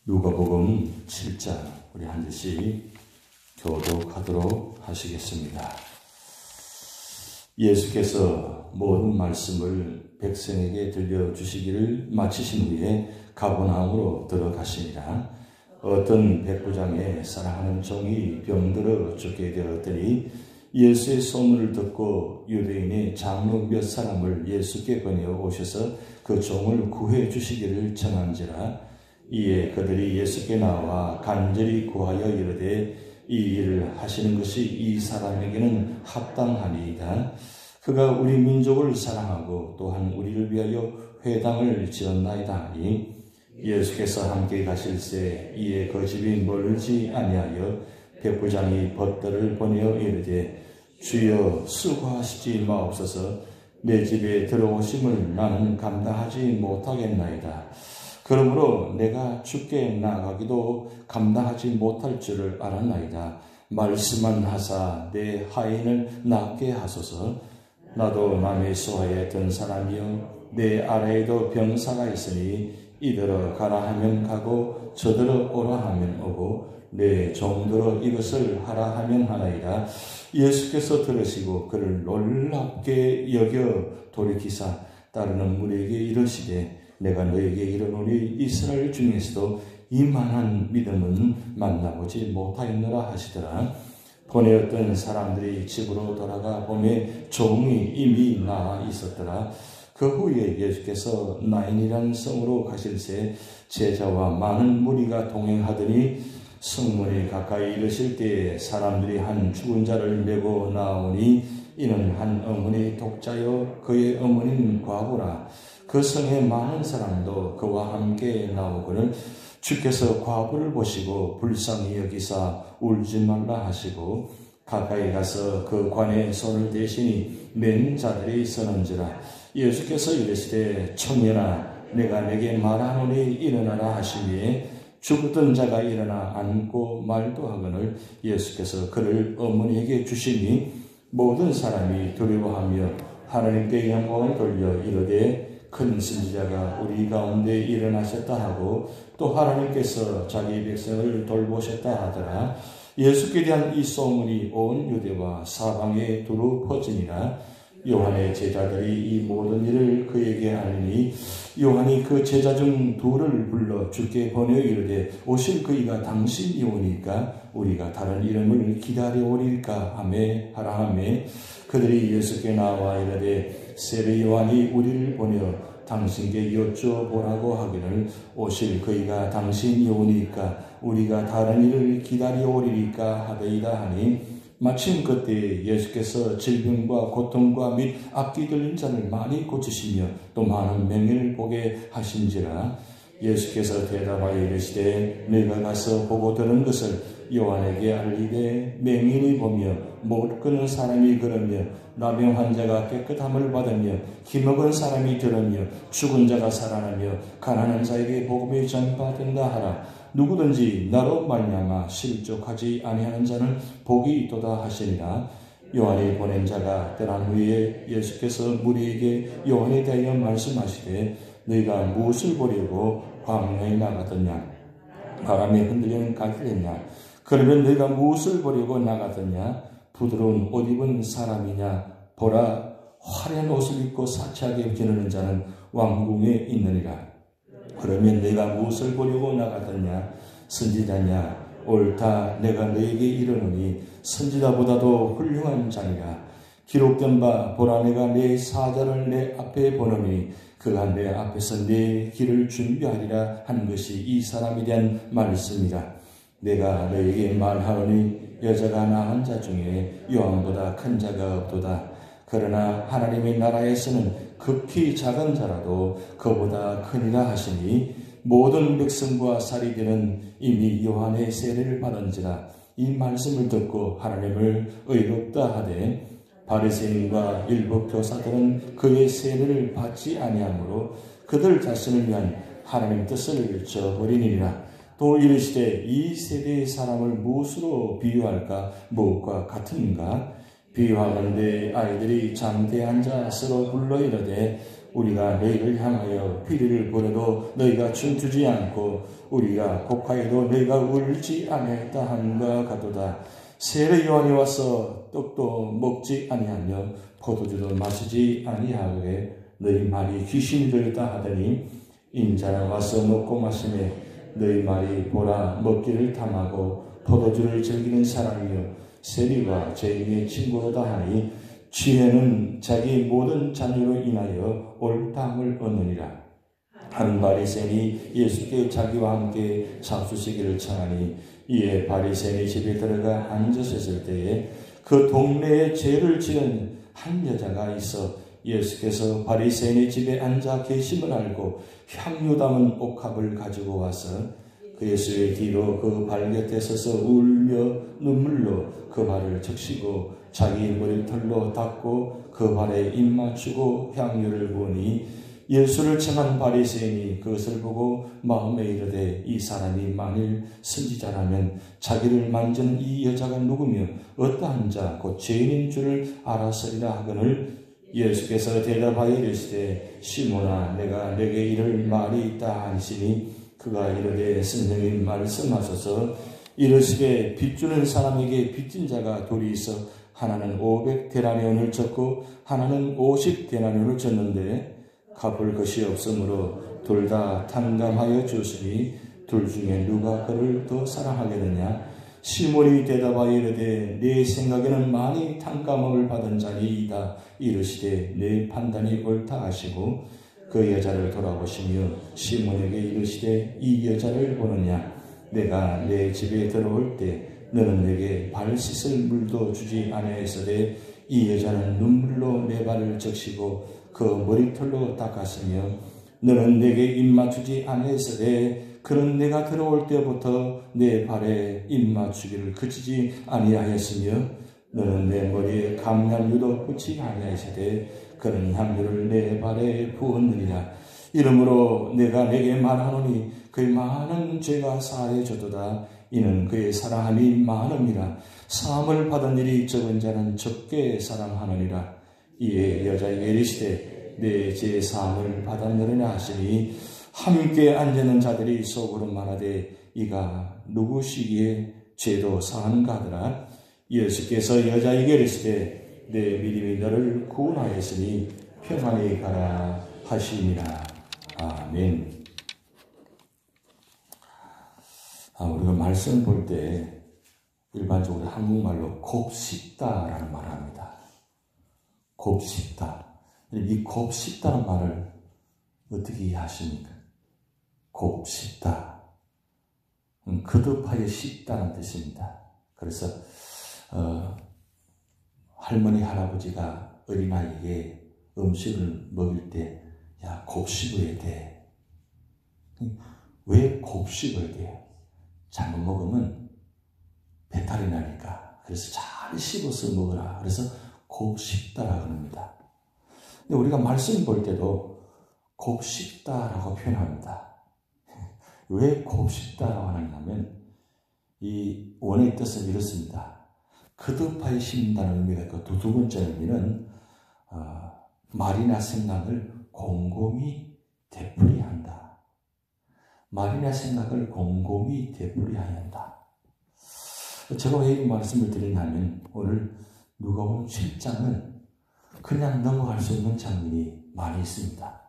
누가복음 7장 우리 한 절씩 교독하도록 하시겠습니다. 예수께서 모든 말씀을 백성에게 들려주시기를 마치신 후에 가버나움으로 들어가시니라. 어떤 백부장의 사랑하는 종이 병들어 죽게 되었더니 예수의 소문을 듣고 유대인의 장로 몇 사람을 예수께 보내어 오셔서 그 종을 구해 주시기를 청한지라. 이에 그들이 예수께 나와 간절히 구하여 이르되 이 일을 하시는 것이 이 사람에게는 합당하니이다. 그가 우리 민족을 사랑하고 또한 우리를 위하여 회당을 지었나이다 하니 예수께서 함께 가실새 이에 그 집이 멀지 아니하여 백부장이 벗들을 보내어 이르되 주여 수고하시지 마옵소서. 내 집에 들어오심을 나는 감당하지 못하겠나이다. 그러므로 내가 주께 나가기도 감당하지 못할 줄을 알았나이다. 말씀만 하사 내 하인을 낫게 하소서. 나도 남의 소하에 든 사람이요 내 아래에도 병사가 있으니 이들어 가라 하면 가고 저들어 오라 하면 오고 내 종들어 이것을 하라 하면 하나이다. 예수께서 들으시고 그를 놀랍게 여겨 돌이키사 따르는 무리에게 이르시되 내가 너에게 이르노니 이스라엘 중에서도 이만한 믿음은 만나보지 못하였노라 하시더라. 보내었던 사람들이 집으로 돌아가 보매 종이 이미 나아 있었더라. 그 후에 예수께서 나인이라는 성으로 가실새 제자와 많은 무리가 동행하더니 성문에 가까이 이르실 때에 사람들이 한 죽은 자를 메고 나오니 이는 한 어머니 독자여 그의 어머니는 과부라. 그 성에 많은 사람도 그와 함께 나오거늘 주께서 과부를 보시고 불쌍히 여기사 울지 말라 하시고 가까이 가서 그 관에 손을 대시니 맨 자들이 서는지라. 예수께서 이르시되 청년아 내가 내게 말하노니 일어나라 하시기에 죽었던 자가 일어나 앉고 말도 하거늘 예수께서 그를 어머니에게 주시니 모든 사람이 두려워하며 하나님께 영광을 돌려 이르되 큰 선지자가 우리 가운데 일어나셨다 하고 또 하나님께서 자기 백성을 돌보셨다 하더라. 예수께 대한 이 소문이 온 유대와 사방에 두루 퍼지니라. 요한의 제자들이 이 모든 일을 그에게 알리니 요한이 그 제자 중 둘을 불러 주께 보내어 이르되 오실 그이가 당신이오니까 우리가 다른 이름을 기다려오리까 하매 하라 하매 그들이 예수께 나와 이르되 세례 요한이 우리를 보내어 당신께 여쭤보라고 하기를 오실 그이가 당신이오니까 우리가 다른 일을 기다려오리까 하더이다 하니 마침 그때 예수께서 질병과 고통과 및 악기 들린 자를 많이 고치시며 또 많은 명예를 보게 하신지라. 예수께서 대답하여 이르시되 너희가 가서 보고 들은 것을 요한에게 알리되 맹인이 보며 못 끄는 사람이 걸으며 나병 환자가 깨끗함을 받으며 기먹은 사람이 들으며 죽은 자가 살아나며 가난한 자에게 복음이 전파된다 하라. 누구든지 나로 말미암아 실족하지 아니하는 자는 복이 있도다 하시니라. 요한이 보낸 자가 떠난 후에 예수께서 무리에게 요한에 대하여 말씀하시되 너희가 무엇을 보려고 광야에 나갔더냐 바람에 흔들리는 가길이냐 그러면 너희가 무엇을 보려고 나갔더냐 부드러운 옷 입은 사람이냐 보라 화려한 옷을 입고 사치하게 지내는 자는 왕궁에 있느니라. 그러면 너희가 무엇을 보려고 나갔더냐 선지자냐 옳다 내가 너에게 이르노니 선지자보다도 훌륭한 자니라. 기록된 바 보라 내가 내 사자를 내 앞에 보노니 그가 내 앞에서 내 길을 준비하리라 한 것이 이 사람에 대한 말씀이라. 내가 너에게 말하노니 여자가 낳은 자 중에 요한보다 큰 자가 없도다. 그러나 하나님의 나라에서는 극히 작은 자라도 그보다 크니라 하시니 모든 백성과 사리들은 이미 요한의 세례를 받은지라. 이 말씀을 듣고 하나님을 의롭다 하되 바리새인과 일부 교사들은 그의 세례를 받지 아니하므로 그들 자신을 위한 하나님 뜻을 저버리니라. 또 이르시되 이 세대의 사람을 무엇으로 비유할까 무엇과 같은가 비유하건대 아이들이 잠대한 자 서로 불러 이르되 우리가 너희를 향하여 피리를 보내도 너희가 춤추지 않고 우리가 곡하여도 너희가 울지 아니하였다 함과 같도다. 세례 요한이 와서 떡도 먹지 아니하며 포도주도 마시지 아니하되 너희 말이 귀신이 들렸다 하더니 인자는 와서 먹고 마시매 너희 말이 보라 먹기를 탐하고 포도주를 즐기는 사람이요 세리와 죄인의 친구로다 하니 지혜는 자기 모든 자녀로 인하여 옳다함을 얻느니라. 한 바리새인이 예수께 자기와 함께 잡수시기를 청하니 이에 바리새인이 집에 들어가 앉으셨을 때에 그 동네에 죄를 지은 한 여자가 있어 예수께서 바리새인의 집에 앉아 계심을 알고 향유 담은 옥합을 가지고 와서 그 예수의 뒤로 그 발 곁에 서서 울며 눈물로 그 발을 적시고 자기 머리털로 닦고 그 발에 입 맞추고 향유를 부으니 예수를 청한 바리새인이 그것을 보고 마음에 이르되 이 사람이 만일 선지자라면 자기를 만지는 이 여자가 누구며 어떠한 자 곧 죄인인 줄을 알았으리라 하거늘 예수께서 대답하여 이르시되 시몬아 내가 내게 이를 말이 있다 하시니 그가 이르되 선생님 말씀하소서. 이르시되 빚주는 사람에게 빚진 자가 둘이 있어 하나는 500데나리온을 졌고 하나는 50데나리온을 졌는데 갚을 것이 없으므로 둘 다 탕감하여 주시니 둘 중에 누가 그를 더 사랑하겠느냐. 시몬이 대답하여 이르되 내 생각에는 많이 탕감을 받은 자니이다. 이르시되 내 판단이 옳다 하시고 그 여자를 돌아보시며 시몬에게 이르시되 이 여자를 보느냐. 내가 내 집에 들어올 때 너는 내게 발 씻을 물도 주지 아니하였으되 이 여자는 눈물로 내 발을 적시고 그 머리털로 닦았으며 너는 내게 입 맞추지 아니하였으되 그는 내가 들어올 때부터 내 발에 입 맞추기를 그치지 아니하였으며 너는 내 머리에 감향유도 붙이지 아니하였으되 그는 향유를 내 발에 부었느니라. 이러므로 내가 내게 말하노니 그의 많은 죄가 사해졌도다. 이는 그의 사랑함이 많음이라. 사함을 받은 일이 적은 자는 적게 사랑하느니라. 이에 여자에게 이르시되 내 죄 사함을 받았느냐 하시니 함께 앉는 자들이 속으로 말하되 이가 누구시기에 죄도 사하는가 하더라. 예수께서 여자에게 이르시되 내 믿음이 너를 구원하였으니 평안히 가라 하시니라. 아멘. 우리가 말씀 볼 때 일반적으로 한국말로 곱씹다라는 말을 합니다. 곱씹다. 이 곱씹다는 말을 어떻게 이해하십니까? 곱씹다. 거듭하여 씹다는 뜻입니다. 그래서 할머니 할아버지가 어린아이에게 음식을 먹일 때 야 곱씹어야 돼. 왜 곱씹어야 돼요? 잘못 먹으면 배탈이 나니까. 그래서 잘 씹어서 먹으라. 그래서 곱씹다라고 합니다. 근데 우리가 말씀 볼 때도 곱씹다라고 표현합니다. 왜 곱씹다라고 하냐면 이 원어의 뜻은 이렇습니다. 거듭하여 씹는다는 의미가 있고 두 번째 의미는 말이나 생각을 곰곰이 되풀이한다. 말이나 생각을 곰곰이 되풀이해야 한다. 제가 왜 이 말씀을 드리냐면 오늘 누가복음 7장은 그냥 넘어갈 수 없는 장면이 많이 있습니다.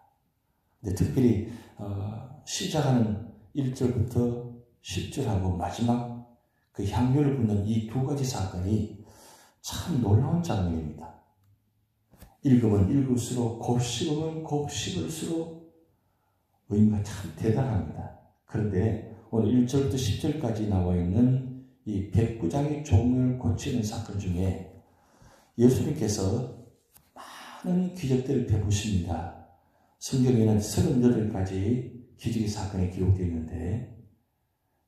근데 특별히 시작하는 1절부터 10절하고 마지막 그 향유를 붓는 이 두 가지 사건이 참 놀라운 장면입니다. 읽으면 읽을수록 곱씹으면 곱씹을수록 의미가 참 대단합니다. 그런데 오늘 1절부터 10절까지 나와 있는 이 백부장의 종을 고치는 사건 중에 예수님께서 많은 기적들을 베푸십니다. 성경에는 38가지 기적의 사건이 기록되어 있는데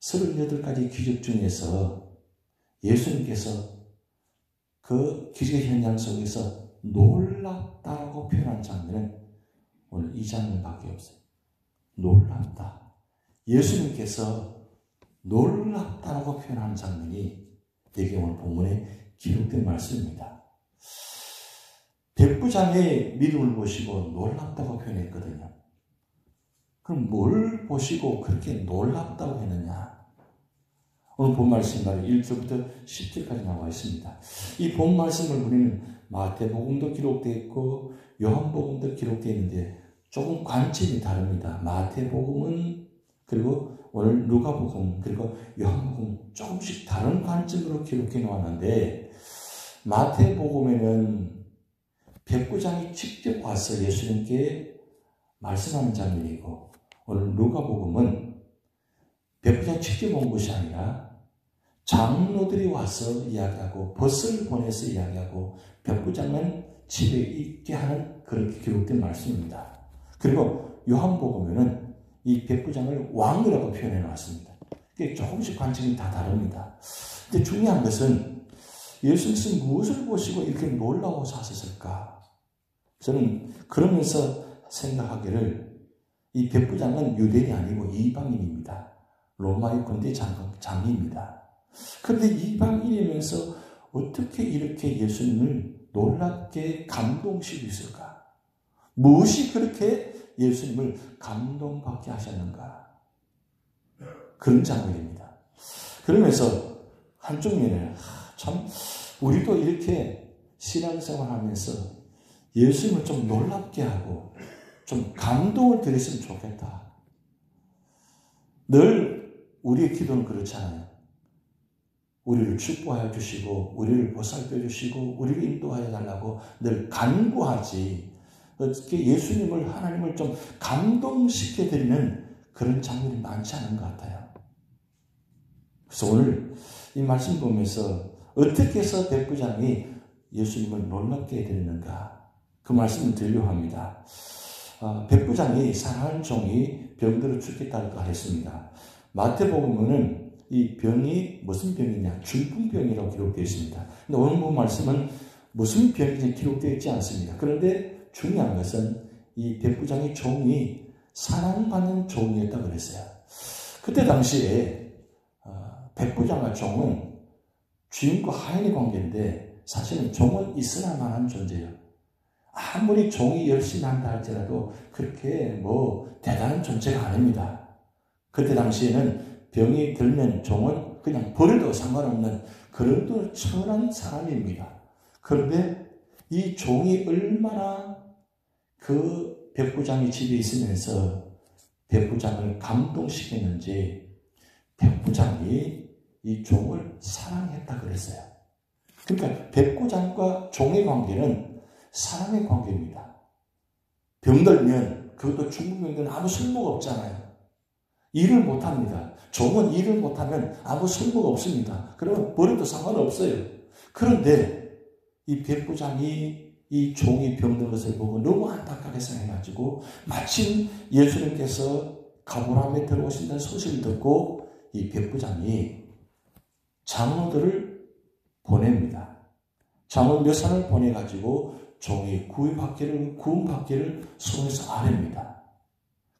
38가지 기적 중에서 예수님께서 그 기적의 현장 속에서 놀랍다고 표현한 장면은 오늘 이 장면밖에 없어요. 놀랍다. 예수님께서 놀랍다라고 표현한 장면이 여기 오늘 본문에 기록된 말씀입니다. 백부장의 믿음을 보시고 놀랍다고 표현했거든요. 그럼 뭘 보시고 그렇게 놀랍다고 했느냐? 오늘 본 말씀 말이 1절부터 10절까지 나와 있습니다. 이 본 말씀을 우리는 마태복음도 기록되어 있고 요한복음도 기록되어 있는데 조금 관점이 다릅니다. 마태복음은 그리고 오늘 누가복음 그리고 요한복음 조금씩 다른 관점으로 기록해 놓았는데 마태복음에는 백부장이 직접 와서 예수님께 말씀하는 장면이고 오늘 누가복음은 백부장이 직접 온 것이 아니라 장로들이 와서 이야기하고 벗을 보내서 이야기하고 백부장은 집에 있게 하는 그렇게 기록된 말씀입니다. 그리고 요한복음에는 이 백부장을 왕이라고 표현해 놨습니다. 조금씩 관점이 다 다릅니다. 근데 중요한 것은 예수님께서 무엇을 보시고 이렇게 놀라워서 하셨을까? 저는 그러면서 생각하기를 이 백부장은 유대인이 아니고 이방인입니다. 로마의 군대 장입니다. 그런데 이방인이면서 어떻게 이렇게 예수님을 놀랍게 감동시키고 있을까? 무엇이 그렇게 예수님을 감동받게 하셨는가? 그런 장면입니다. 그러면서 한쪽 면에 참 우리도 이렇게 신앙생활 하면서 예수님을 좀 놀랍게 하고 좀 감동을 드렸으면 좋겠다. 늘 우리의 기도는 그렇잖아요. 우리를 축복하여 주시고 우리를 보살펴 주시고 우리를 인도하여 달라고 늘 간구하지 어떻게 예수님을 하나님을 좀 감동시켜 드리는 그런 장면이 많지 않은 것 같아요. 그래서 오늘 이 말씀 보면서 어떻게 해서 백부장이 예수님을 놀랍게 해드리는가 그 말씀을 드리려고 합니다. 백부장이 사랑하는 종이 병들어 죽겠다고 했습니다. 마태복음에는 이 병이 무슨 병이냐 중풍병이라고 기록되어 있습니다. 근데 오늘 본 말씀은 무슨 병인지 기록되어 있지 않습니다. 그런데 중요한 것은 이 백부장의 종이 사랑받는 종이었다고 그랬어요. 그때 당시에 백부장과 종은 주인과 하인의 관계인데 사실은 종은 있어야 만한 존재예요. 아무리 종이 열심히 한다 할지라도 그렇게 대단한 존재가 아닙니다. 그때 당시에는 병이 들면 종은 그냥 버려도 상관없는 그런 또 천한 사람입니다. 그런데 이 종이 얼마나 그 백부장이 집에 있으면서 백부장을 감동시켰는지 백부장이 이 종을 사랑했다 그랬어요. 그러니까 백부장과 종의 관계는 사랑의 관계입니다. 병들면 그것도 중풍병들은 아무 쓸모가 없잖아요. 일을 못합니다. 종은 일을 못하면 아무 쓸모가 없습니다. 그러면 버려도 상관없어요. 그런데 이 백부장이 이 종이 병든 것을 보고 너무 안타깝게 생각해가지고 마침 예수님께서 가버나움에 들어오신다는 소식을 듣고 이 백부장이 장로들을 보냅니다. 장로 몇 사람을 보내가지고 종이 구원받기를 소원해서 아뢰입니다.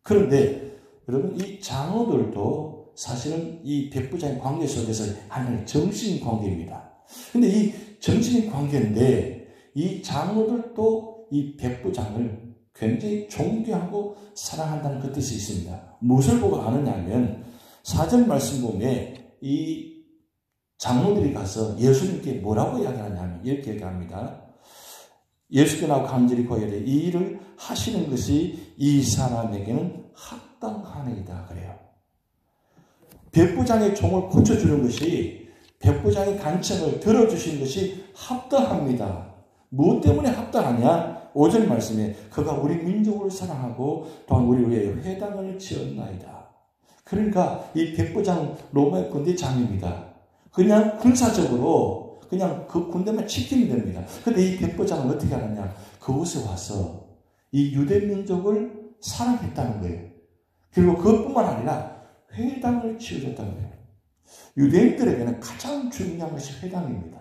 그런데 여러분 이 장로들도 사실은 이 백부장의 관계 속에서 하나의 정신 관계입니다. 그런데 이 정신 관계인데 이 장로들도 이 백부장을 굉장히 존경하고 사랑한다는 그 뜻이 있습니다. 무엇을 보고 아느냐 하면 4절 말씀 보면 이 장로들이 가서 예수님께 뭐라고 이야기하냐면 이렇게 얘기합니다. 예수께나고 간절히 고하되 이 일을 하시는 것이 이 사람에게는 합당하니이다 그래요. 백부장의 종을 고쳐주는 것이 백부장의 간청을 들어주시는 것이 합당합니다. 무엇 때문에 합당하냐? 5절 말씀에 그가 우리 민족을 사랑하고 또한 우리 위해 회당을 지었나이다. 그러니까 이 백부장 로마의 군대 장입니다. 그냥 군사적으로 그냥 그 군대만 지키면 됩니다. 그런데 이 백부장은 어떻게 하느냐? 그곳에 와서 이 유대 민족을 사랑했다는 거예요. 그리고 그것뿐만 아니라 회당을 지어줬다는 거예요. 유대인들에게는 가장 중요한 것이 회당입니다.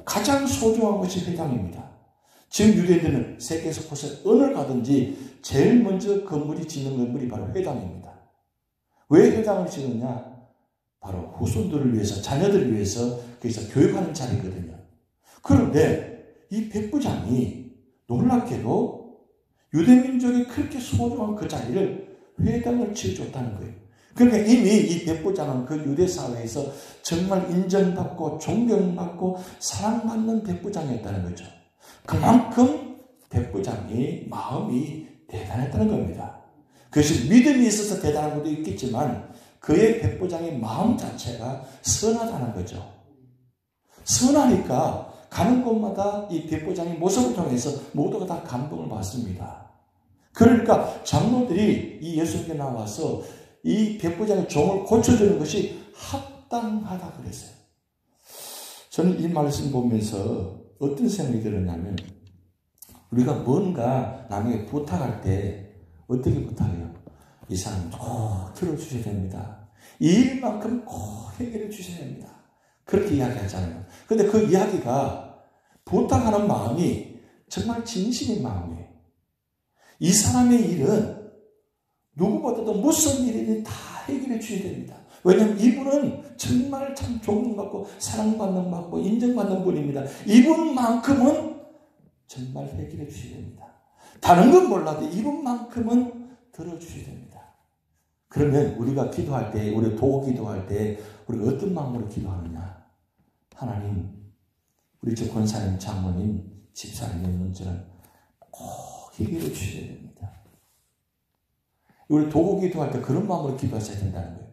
가장 소중한 것이 회당입니다. 지금 유대인들은 세계에서 곳에 어느 가든지 제일 먼저 건물이 짓는 건물이 바로 회당입니다. 왜 회당을 짓느냐? 바로 후손들을 위해서, 자녀들을 위해서 거기서 교육하는 자리거든요. 그런데 이 백부장이 놀랍게도 유대민족이 그렇게 소중한 그 자리를 회당을 지어줬다는 거예요. 그러니까 이미 이 백부장은 그 유대사회에서 정말 인정받고 존경받고 사랑받는 백부장이었다는 거죠. 그만큼 백부장이 마음이 대단했다는 겁니다. 그것이 믿음이 있어서 대단한 것도 있겠지만 그의 백부장의 마음 자체가 선하다는 거죠. 선하니까 가는 곳마다 이 백부장의 모습을 통해서 모두가 다 감동을 받습니다. 그러니까 장로들이 이 예수님께 나와서 이 백부장의 종을 고쳐주는 것이 합당하다 그랬어요. 저는 이 말씀 보면서 어떤 생각이 들었냐면 우리가 뭔가 남에게 부탁할 때 어떻게 부탁해요? 이 사람 꼭 들어주셔야 됩니다. 이 일만큼 꼭 해결해 주셔야 됩니다. 그렇게 이야기하잖아요. 그런데 그 이야기가 부탁하는 마음이 정말 진심인 마음이에요. 이 사람의 일은 누구보다도 무슨 일이든 다 해결해 주셔야 됩니다. 왜냐하면 이분은 정말 참 존경받고 사랑받는 받고 인정받는 분입니다. 이분만큼은 정말 해결해 주셔야 됩니다. 다른 건 몰라도 이분만큼은 들어주셔야 됩니다. 그러면 우리가 기도할 때, 우리 도구 기도할 때 우리가 어떤 마음으로 기도하느냐? 하나님, 우리 저 권사님, 장모님, 집사님의 문제는 꼭 해결해 주셔야 됩니다. 우리 도구 기도할 때 그런 마음으로 기도하셔야 된다는 거예요.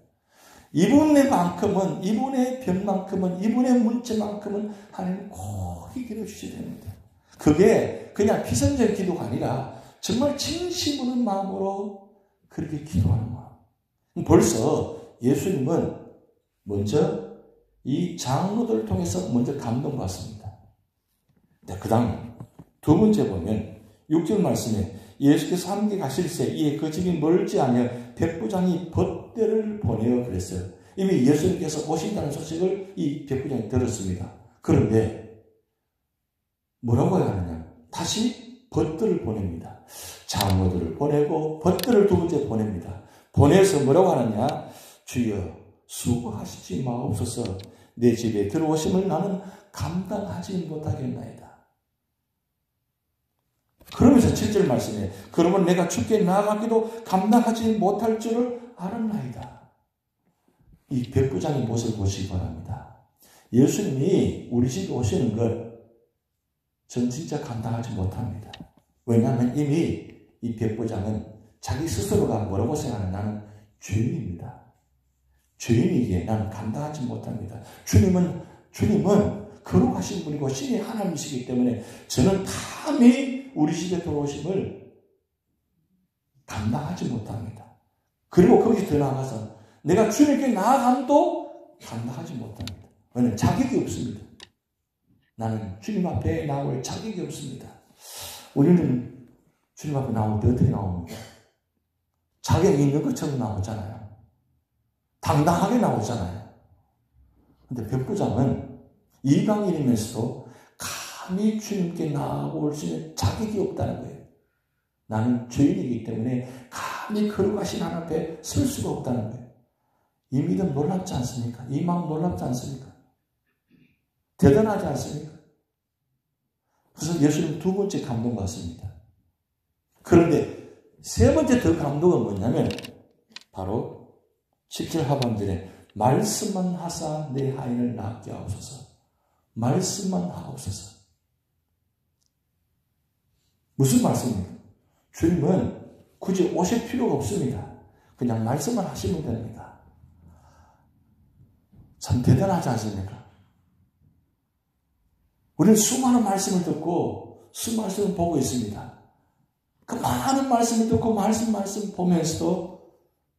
이분의 만큼은, 이분의 병만큼은, 이분의 문제만큼은 하나님 꼭 해결해 주셔야 됩니다. 그게 그냥 피선적 기도가 아니라 정말 진심으로 마음으로 그렇게 기도하는 마음. 벌써 예수님은 먼저 이 장로들을 통해서 먼저 감동받습니다. 그 다음 두 번째 보면 6절 말씀에 예수께서 함께 가실새 이에 그 집이 멀지 않으며 백부장이 벗대를 보내어 그랬어요. 이미 예수님께서 오신다는 소식을 이 백부장이 들었습니다. 그런데 뭐라고 해야 하느냐? 다시 벗들을 보냅니다. 장로들을 보내고 벗들을 두 번째 보냅니다. 보내서 뭐라고 하느냐? 주여 수고하시지 마옵소서. 내 집에 들어오심을 나는 감당하지 못하겠나이다. 그러면서 7절 말씀에 그러면 내가 주께 나아가기도 감당하지 못할 줄을 알았나이다. 이 백부장의 모습을 보시기 바랍니다. 예수님이 우리 집에 오시는 것 전 진짜 감당하지 못합니다. 왜냐하면 이미 이 백부장은 자기 스스로가 뭐라고 생각하는 나는 죄인입니다. 죄인이기에 나는 감당하지 못합니다. 주님은 거룩하신 분이고 신의 하나님이시기 때문에 저는 감히 우리 집에 들어오심을 감당하지 못합니다. 그리고 거기서 더 나아가서 내가 주님께 나아감도 감당하지 못합니다. 왜냐하면 자격이 없습니다. 나는 주님 앞에 나올 자격이 없습니다. 우리는 주님 앞에 나올 때 어떻게 나옵니까? 자격이 있는 것처럼 나오잖아요. 당당하게 나오잖아요. 그런데 백부장은 이방인이면서도 감히 주님께 나아올 수 있는 자격이 없다는 거예요. 나는 죄인이기 때문에 감히 거룩하신 하나님 앞에 설 수가 없다는 거예요. 이 믿음 놀랍지 않습니까? 이 마음 놀랍지 않습니까? 대단하지 않습니까? 그래서 예수님 두 번째 감동받습니다. 그런데 세 번째 더 감동은 뭐냐면 바로 17 하반절에 말씀만 하사 내 하인을 낫게 하옵소서. 말씀만 하옵소서. 무슨 말씀입니까? 주님은 굳이 오실 필요가 없습니다. 그냥 말씀만 하시면 됩니다. 참 대단하지 않습니까? 우리는 수많은 말씀을 듣고 수많은 말씀을 보고 있습니다. 그 많은 말씀을 듣고 말씀 보면서도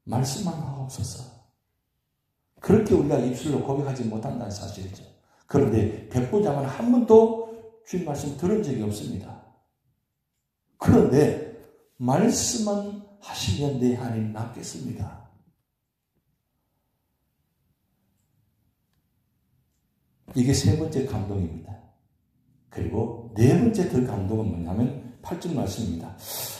말씀만 하옵소서. 그렇게 우리가 입술로 고백하지 못한다는 사실이죠. 그런데 백부장은 한 번도 주님 말씀 들은 적이 없습니다. 그런데 말씀만 하시면 내 하나님 낫겠습니다. 이게 세 번째 감동입니다. 그리고 네 번째 더 감동은 뭐냐면 8절 말씀입니다.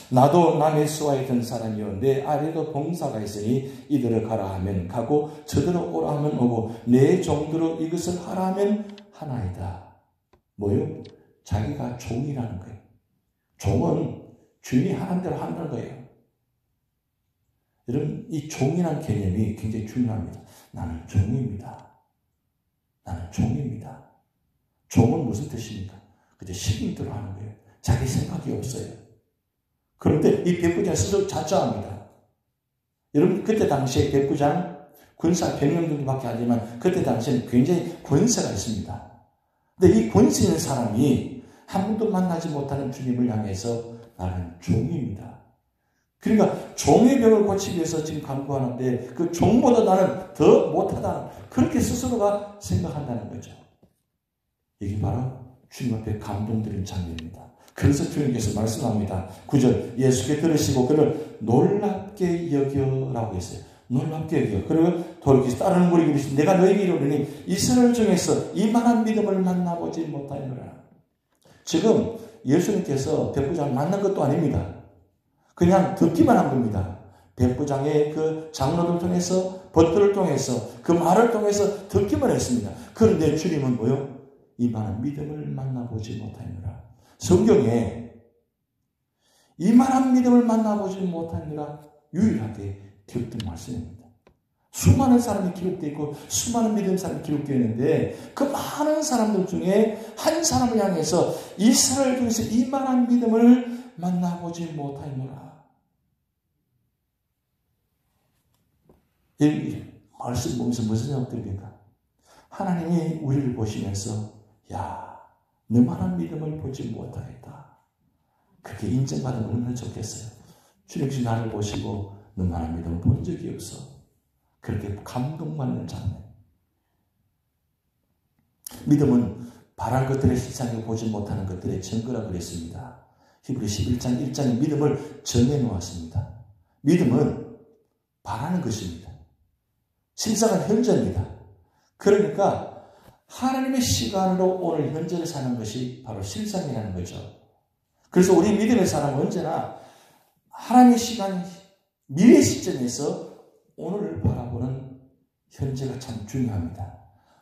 나도 남의 수하에 든 사람이요 내 아래도 봉사가 있으니 이들을 가라 하면 가고 저들을 오라 하면 오고 내 종들로 이것을 하라 하면 하나이다. 뭐요? 자기가 종이라는 거예요. 종은 주인이 하는 대로 한다는 거예요. 여러분, 이 종이라는 개념이 굉장히 중요합니다. 나는 종입니다. 나는 종입니다. 종은 무슨 뜻입니까? 그저 시민대로 하는 거예요. 자기 생각이 없어요. 그런데 이 백부장 스스로 자처합니다. 여러분, 그때 당시에 백부장 군사 100명 정도밖에 안 되지만 그때 당시에는 굉장히 권세가 있습니다. 근데 이 권세 있는 사람이 한 번도 만나지 못하는 주님을 향해서 나는 종입니다. 그러니까 종의 병을 고치기 위해서 지금 간구하는데 그 종보다 나는 더 못하다. 그렇게 스스로가 생각한다는 거죠. 이게 바로 주님 앞에 감동드린 장면입니다. 그래서 주님께서 말씀합니다. 9절 예수께 들으시고 그를 놀랍게 여겨라고 했어요. 놀랍게 여겨. 그리고 돌이키시 따르는 무리 이르시되 내가 너에게 이르노니 이스라엘 중에서 이만한 믿음을 만나보지 못하노라. 지금 예수님께서 백부장을 만난 것도 아닙니다. 그냥 듣기만 한 겁니다. 백부장의 그 장로들 통해서 벗들을 통해서 그 말을 통해서 듣기만 했습니다. 그런데 주님은 뭐요? 이만한 믿음을 만나보지 못하노라. 성경에 이만한 믿음을 만나보지 못하노라 유일하게 기록된 말씀입니다. 수많은 사람이 기록되어 있고 수많은 믿음 사람이 기록되어 있는데 그 많은 사람들 중에 한 사람을 향해서 이스라엘 중에서 이만한 믿음을 만나보지 못하노라. 이 말씀 보면서 무슨 생각 듭니까? 하나님이 우리를 보시면서 야, 너만한 믿음을 보지 못하겠다. 그렇게 인정받으면 얼마나 좋겠어요. 주님께서 나를 보시고 너만한 믿음을 본 적이 없어. 그렇게 감동받는 장면. 믿음은 바랄 것들의 실상에 보지 못하는 것들의 증거라고 그랬습니다. 히브리 11장 1장에 믿음을 정해놓았습니다. 믿음은 바라는 것입니다. 실상은 현재입니다. 그러니까 하나님의 시간으로 오늘 현재를 사는 것이 바로 실상이라는 거죠. 그래서 우리 믿음의 사람은 언제나 하나님의 시간, 미래 시점에서 오늘을 바라보는 현재가 참 중요합니다.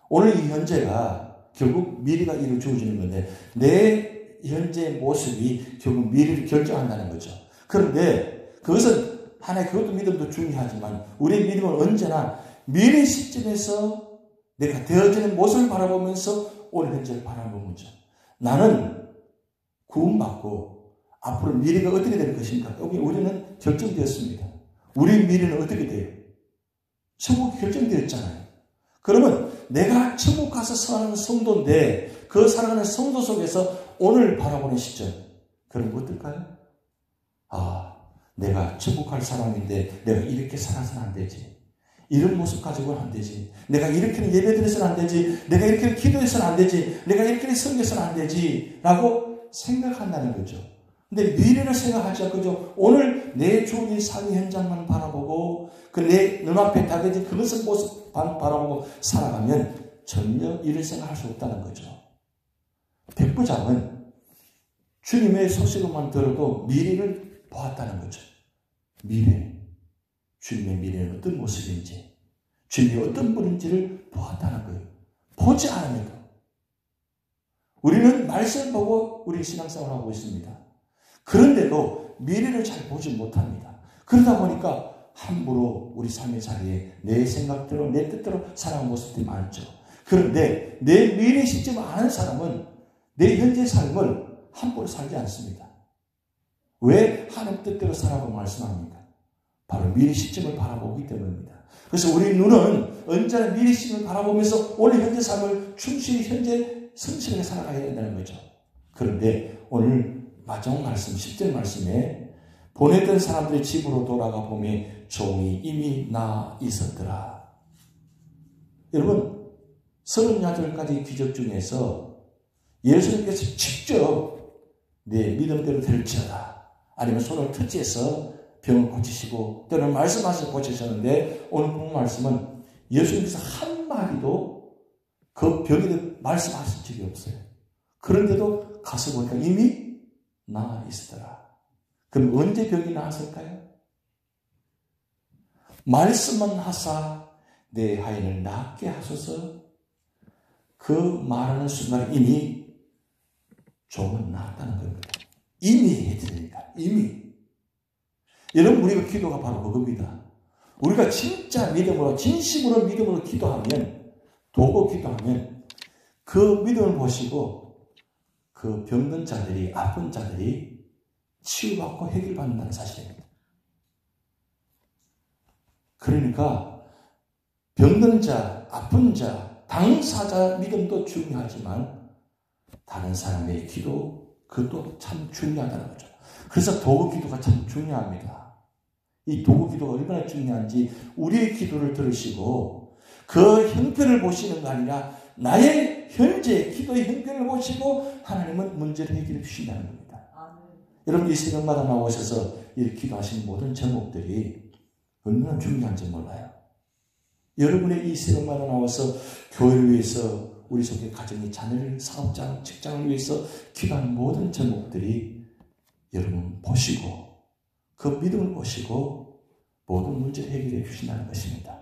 오늘 이 현재가 결국 미래가 이루어지는 건데 내 현재의 모습이 결국 미래를 결정한다는 거죠. 그런데 그것은 하나의 그것도 믿음도 중요하지만 우리의 믿음은 언제나 미래 시점에서 내가 되어지는 모습을 바라보면서 오늘 현재를 바라보는 거죠. 나는 구원받고 앞으로 미래가 어떻게 될 것인가? 여기 우리는 결정되었습니다. 우리 미래는 어떻게 돼요? 천국이 결정되었잖아요. 그러면 내가 천국 가서 살아가는 성도인데 그 살아가는 성도 속에서 오늘 바라보는 시점. 그럼 어떨까요? 아, 내가 천국 갈 사람인데 내가 이렇게 살아서는 안 되지. 이런 모습 가지고는 안 되지. 내가 이렇게는 예배드려서는 안 되지. 내가 이렇게는 기도해서는 안 되지. 내가 이렇게는 섬겨서는 안 되지. 라고 생각한다는 거죠. 근데 미래를 생각하지 않고 오늘 내 주어진 삶의 현장만 바라보고 그 내 눈앞에 다가진 그것을 모습 바라보고 살아가면 전혀 이런 생각할 수 없다는 거죠. 백부장은 주님의 소식만 들어도 미래를 보았다는 거죠. 미래. 주님의 미래는 어떤 모습인지, 주님이 어떤 분인지를 보았다는 거예요. 보지 않으면 우리는 말씀을 보고 우리 신앙생활을 하고 있습니다. 그런데도 미래를 잘 보지 못합니다. 그러다 보니까 함부로 우리 삶의 자리에 내 생각대로 내 뜻대로 살아가는 모습들이 많죠. 그런데 내 미래 시점을 아는 사람은 내 현재 삶을 함부로 살지 않습니다. 왜 하나님 뜻대로 살아가고 말씀합니까? 바로 미래 시점을 바라보기 때문입니다. 그래서 우리 눈은 언제나 미래 시점을 바라보면서 오늘 현재 삶을 충실히 현재 성실하게 살아가야 된다는 거죠. 그런데 오늘 마지막 말씀 10절 말씀에 보냈던 사람들의 집으로 돌아가 보니 종이 이미 나 있었더라. 여러분 38가지 기적 중에서 예수님께서 직접 내 믿음대로 될지어다 아니면 손을 터치해서 병을 고치시고 때로는 말씀하셔서 고치셨는데 오늘 본 말씀은 예수님께서 한마디도 그 병에 대해 말씀하신 적이 없어요. 그런데도 가서 보니까 이미 나아 있었더라. 그럼 언제 병이 나았을까요? 말씀만 하사 내 하인을 낫게 하소서 그 말하는 순간 이미 조금 나았다는 겁니다. 이미 해드리니까, 이미. 여러분, 우리가 기도가 바로 그겁니다. 우리가 진짜 믿음으로, 진심으로 믿음으로 기도하면, 도고 기도하면, 그 믿음을 보시고, 그 병든 자들이, 아픈 자들이 치유받고 해결받는다는 사실입니다. 그러니까, 병든 자, 아픈 자, 당사자 믿음도 중요하지만, 다른 사람의 기도, 그것도 참 중요하다는 거죠. 그래서 도구 기도가 참 중요합니다. 이 도구 기도가 얼마나 중요한지 우리의 기도를 들으시고 그 형편을 보시는 거 아니라 나의 현재 기도의 형편을 보시고 하나님은 문제를 해결해 주신다는 겁니다. 여러분 이 새벽마다 나오셔서 이렇게 기도하신 모든 제목들이 얼마나 중요한지 몰라요. 여러분의 이 새벽마다 나와서 교회를 위해서 우리 속의 가정의 자녀를, 사업장, 직장을 위해서 기도하는 모든 제목들이 여러분 보시고 그 믿음을 보시고 모든 문제를 해결해 주신다는 것입니다.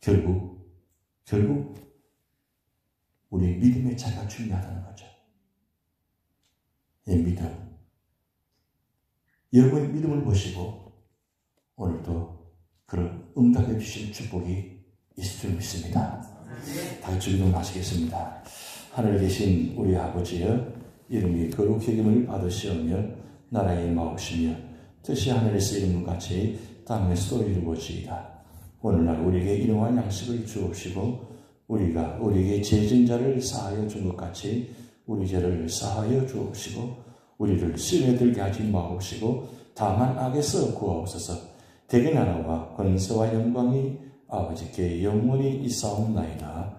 결국 우리 믿음의 차이가 중요하다는 거죠. 이 믿음. 여러분의 믿음을 보시고 오늘도 그런 응답해 주신 축복이 있을 줄 믿습니다. 다 같이 기도하시겠습니다. 하늘에 계신 우리 아버지여, 이름이 거룩히 여김을 받으시오며 나라의 마옵시며 뜻이 하늘에서 이룬 것 같이 땅에서도 이루어지이다. 오늘날 우리에게 일용할 양식을 주옵시고 우리가 우리에게 죄진 자를 사하여 준 것 같이 우리 죄를 사하여 주옵시고 우리를 시험에 들게 하지 마옵시고 다만 악에서 구하옵소서. 대개 나라와 권세와 영광이 아버지께 영원히 있사옵나이다.